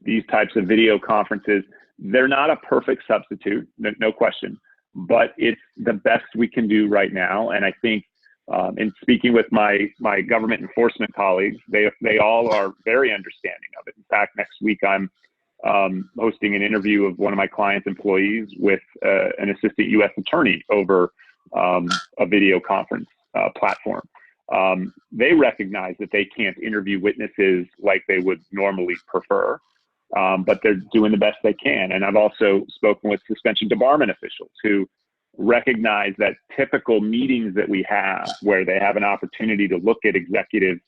[SPEAKER 4] these types of video conferences, they're not a perfect substitute, no question, but it's the best we can do right now. And I think And speaking with my government enforcement colleagues, they all are very understanding of it. In fact, next week I'm hosting an interview of one of my client's employees with an assistant U.S. attorney over a video conference platform. They recognize that they can't interview witnesses like they would normally prefer, but they're doing the best they can. And I've also spoken with suspension debarment officials who recognize that typical meetings that we have where they have an opportunity to look at executives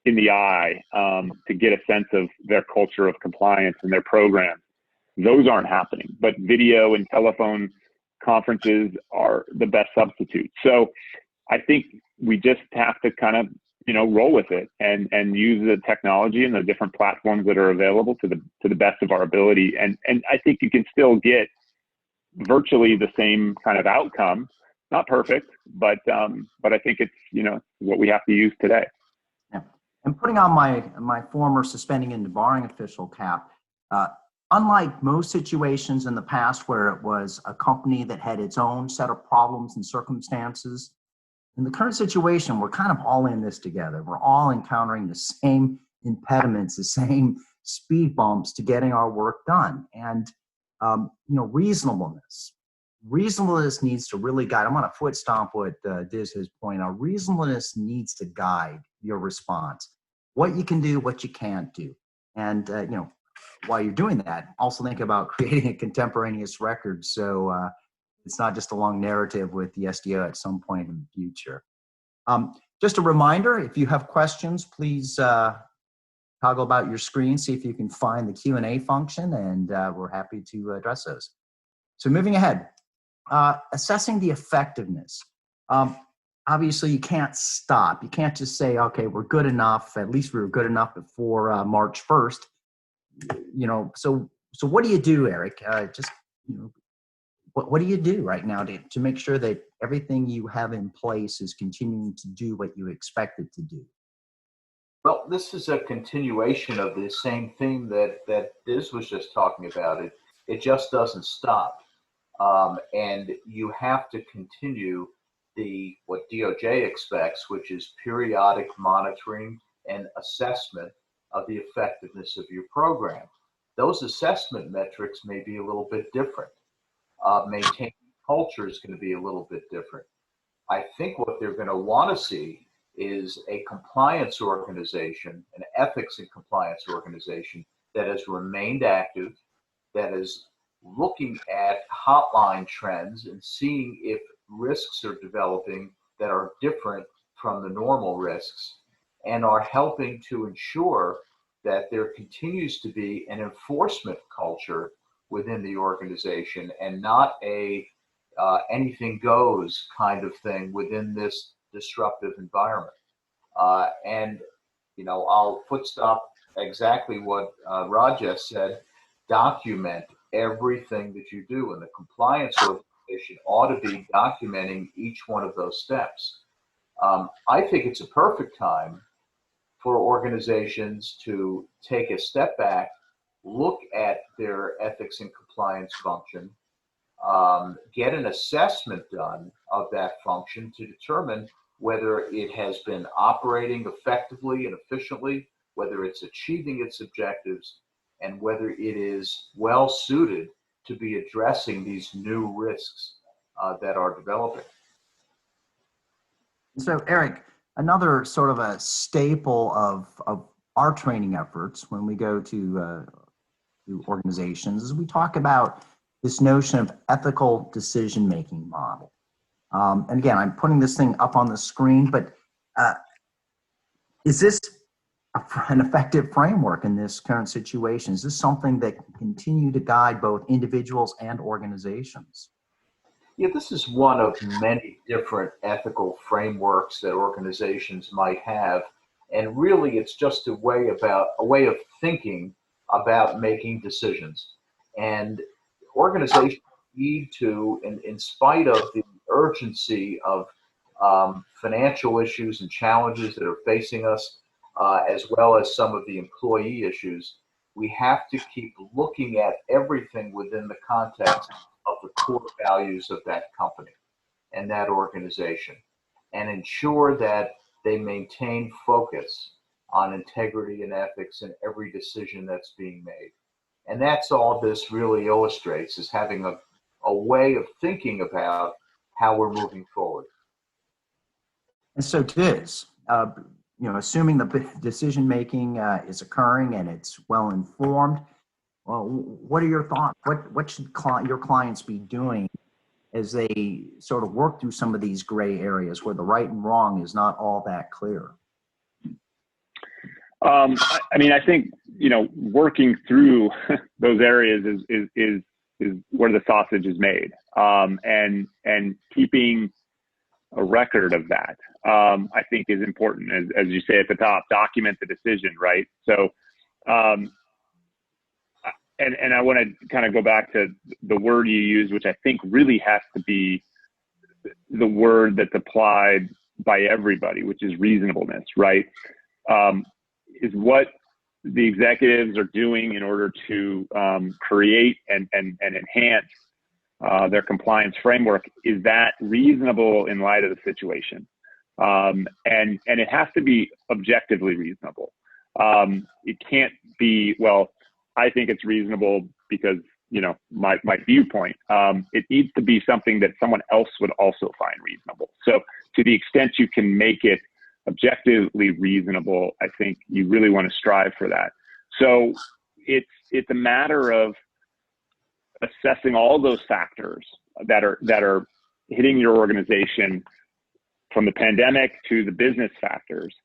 [SPEAKER 4] in the eye to get a sense of their culture of compliance and their programs, those aren't happening. But video and telephone conferences are the best substitute. So I think we just have to kind of, roll with it and use the technology and the different platforms that are available to the best of our ability. And I think you can still get virtually the same kind of outcome. Not perfect, but I think it's, what we have to use today.
[SPEAKER 2] Yeah. And putting on my former suspending and debarring official cap, unlike most situations in the past where it was a company that had its own set of problems and circumstances, in the current situation, we're kind of all in this together. We're all encountering the same impediments, the same speed bumps to getting our work done. And, reasonableness needs to really guide. I'm going to foot stomp what Diz has pointed out. Reasonableness needs to guide your response. What you can do, what you can't do. And, while you're doing that, also think about creating a contemporaneous record. So it's not just a long narrative with the SDO at some point in the future. Just a reminder, if you have questions, please toggle about your screen, see if you can find the Q&A function, and we're happy to address those. So moving ahead, assessing the effectiveness. Obviously, you can't stop. You can't just say, okay, we're good enough. At least we were good enough before March 1st. So what do you do, Eric? What do you do right now to make sure that everything you have in place is continuing to do what you expect it to do?
[SPEAKER 5] Well, this is a continuation of the same thing that Diz was just talking about. It just doesn't stop. And you have to continue what DOJ expects, which is periodic monitoring and assessment of the effectiveness of your program. Those assessment metrics may be a little bit different. Maintaining culture is going to be a little bit different. I think what they're going to want to see is a compliance organization, an ethics and compliance organization that has remained active, that is looking at hotline trends and seeing if risks are developing that are different from the normal risks, and are helping to ensure that there continues to be an enforcement culture within the organization and not a anything goes kind of thing within this disruptive environment. And I'll foot stop exactly what Rod just said. Document everything that you do, and the compliance organization ought to be documenting each one of those steps. I think it's a perfect time for organizations to take a step back, look at their ethics and compliance function, get an assessment done of that function to determine whether it has been operating effectively and efficiently, whether it's achieving its objectives, and whether it is well suited to be addressing these new risks that are developing.
[SPEAKER 2] So, Eric, another sort of a staple of our training efforts when we go to organizations is we talk about this notion of ethical decision-making model. And again, I'm putting this thing up on the screen, but is this an effective framework in this current situation? Is this something that can continue to guide both individuals and organizations?
[SPEAKER 5] Yeah, this is one of many different ethical frameworks that organizations might have. And really, it's just a way of thinking about making decisions. And organizations need to, in spite of the urgency of financial issues and challenges that are facing us, as well as some of the employee issues, we have to keep looking at everything within the context of the core values of that company and that organization. and ensure that they maintain focus on integrity and ethics in every decision that's being made. And that's all this really illustrates, is having a way of thinking about how we're moving forward.
[SPEAKER 2] And so it is, assuming the decision making is occurring and it's well informed. Well, what are your thoughts? What should your clients be doing as they sort of work through some of these gray areas where the right and wrong is not all that clear?
[SPEAKER 4] I think, working through those areas is where the sausage is made, and keeping a record of that, I think is important. As you say at the top, document the decision, right? So, and I want to kind of go back to the word you use, which I think really has to be the word that's applied by everybody, which is reasonableness, right? Is what the executives are doing in order to create and enhance their compliance framework, is that reasonable in light of the situation? And it has to be objectively reasonable. It can't be, well, I think it's reasonable because, my viewpoint. It needs to be something that someone else would also find reasonable. So to the extent you can make it objectively reasonable, I think you really want to strive for that. So it's a matter of assessing all those factors that are hitting your organization, from the pandemic to the business factors,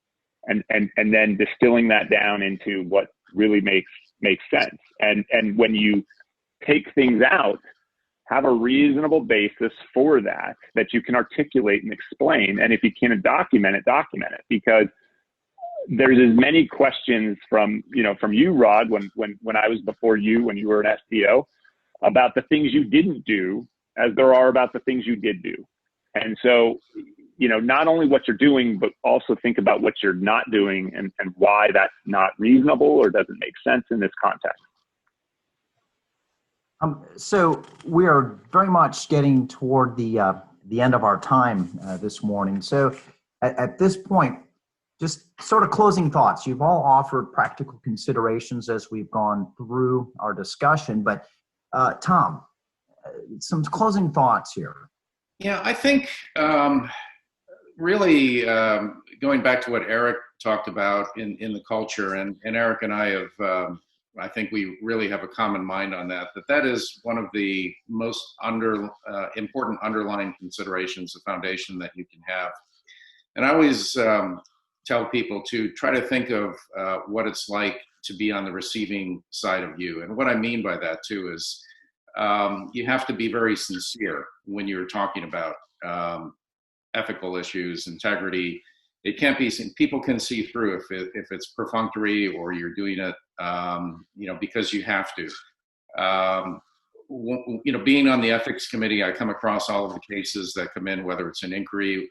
[SPEAKER 4] and then distilling that down into what really makes sense. And when you take things out, have a reasonable basis for that you can articulate and explain. And if you can document it, because there's as many questions from you, Rod, when I was before you, when you were an SDO, about the things you didn't do as there are about the things you did do. And so, not only what you're doing, but also think about what you're not doing and why that's not reasonable or doesn't make sense in this context.
[SPEAKER 2] So we are very much getting toward the end of our time this morning. So at this point, just sort of closing thoughts. You've all offered practical considerations as we've gone through our discussion, but Tom, some closing thoughts here.
[SPEAKER 3] Yeah, I think really going back to what Eric talked about in the culture, and Eric and I have, I think we really have a common mind on that is one of the most important underlying considerations, the foundation that you can have. And I always tell people to try to think of what it's like to be on the receiving side of you. And what I mean by that too is you have to be very sincere when you're talking about ethical issues, integrity. It can't be, people can see through if it's perfunctory or you're doing it, because you have to. Being on the ethics committee, I come across all of the cases that come in, whether it's an inquiry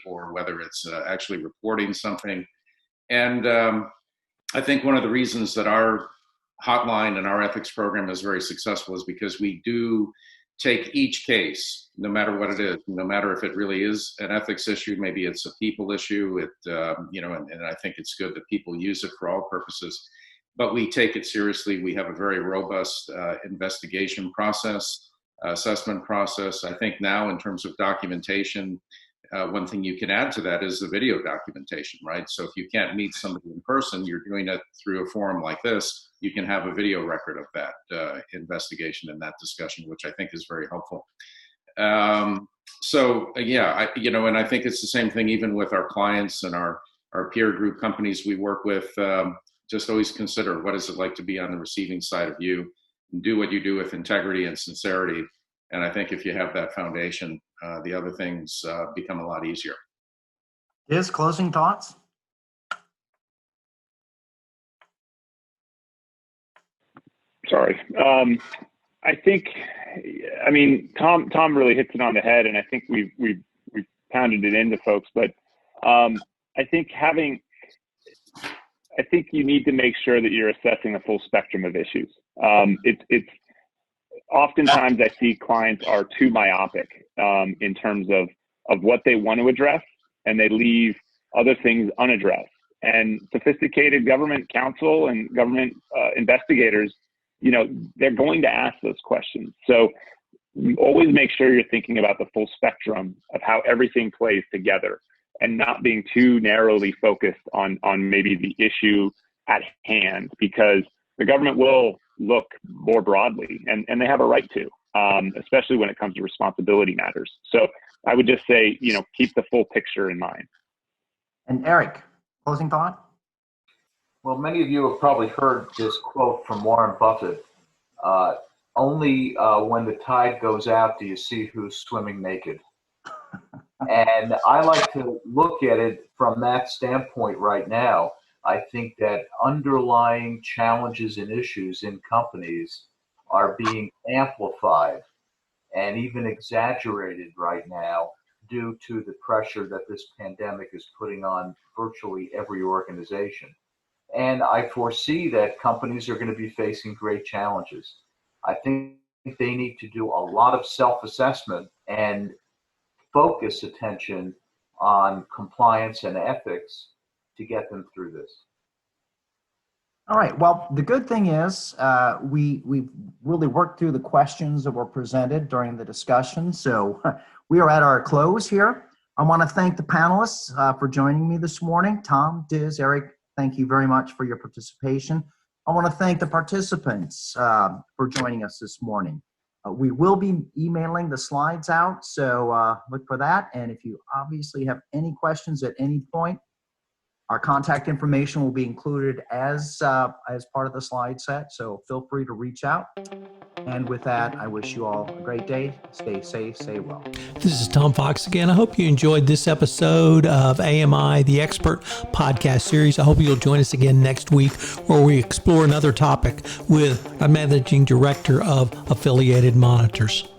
[SPEAKER 3] or whether it's actually reporting something. And I think one of the reasons that our hotline and our ethics program is very successful is because we do take each case, no matter what it is, no matter if it really is an ethics issue, maybe it's a people issue, and I think it's good that people use it for all purposes, but we take it seriously. We have a very robust investigation process, assessment process. I think now in terms of documentation, one thing you can add to that is the video documentation, right? So if you can't meet somebody in person, you're doing it through a forum like this, you can have a video record of that investigation and that discussion, which I think is very helpful. And I think it's the same thing even with our clients and our peer group companies we work with. Just always consider, what is it like to be on the receiving side of you? Do what you do with integrity and sincerity. And I think if you have that foundation, the other things become a lot easier.
[SPEAKER 2] His closing thoughts?
[SPEAKER 4] Sorry. I think, Tom really hits it on the head, and I think we've pounded it into folks, but I think you need to make sure that you're assessing a full spectrum of issues. It's oftentimes I see clients are too myopic in terms of of what they want to address, and they leave other things unaddressed. And sophisticated government counsel and government investigators, they're going to ask those questions. So always make sure you're thinking about the full spectrum of how everything plays together, and not being too narrowly focused on maybe the issue at hand, because the government will look more broadly, and they have a right to, especially when it comes to responsibility matters. So I would just say, keep the full picture in mind.
[SPEAKER 2] And Eric, closing thought?
[SPEAKER 5] Well, many of you have probably heard this quote from Warren Buffett. Only when the tide goes out do you see who's swimming naked. And I like to look at it from that standpoint right now. I think that underlying challenges and issues in companies are being amplified and even exaggerated right now due to the pressure that this pandemic is putting on virtually every organization. And I foresee that companies are going to be facing great challenges. I think they need to do a lot of self-assessment and focus attention on compliance and ethics to get them through this.
[SPEAKER 2] All right. Well, the good thing is we've really worked through the questions that were presented during the discussion. So we are at our close here. I want to thank the panelists for joining me this morning. Tom, Diz, Eric, thank you very much for your participation. I want to thank the participants for joining us this morning. We will be emailing the slides out, so look for that. And if you obviously have any questions at any point, our contact information will be included as part of the slide set, so feel free to reach out. And with that, I wish you all a great day. Stay safe, stay well.
[SPEAKER 1] This is Tom Fox again. I hope you enjoyed this episode of AMI, the Expert podcast series. I hope you'll join us again next week, where we explore another topic with a managing director of affiliated monitors.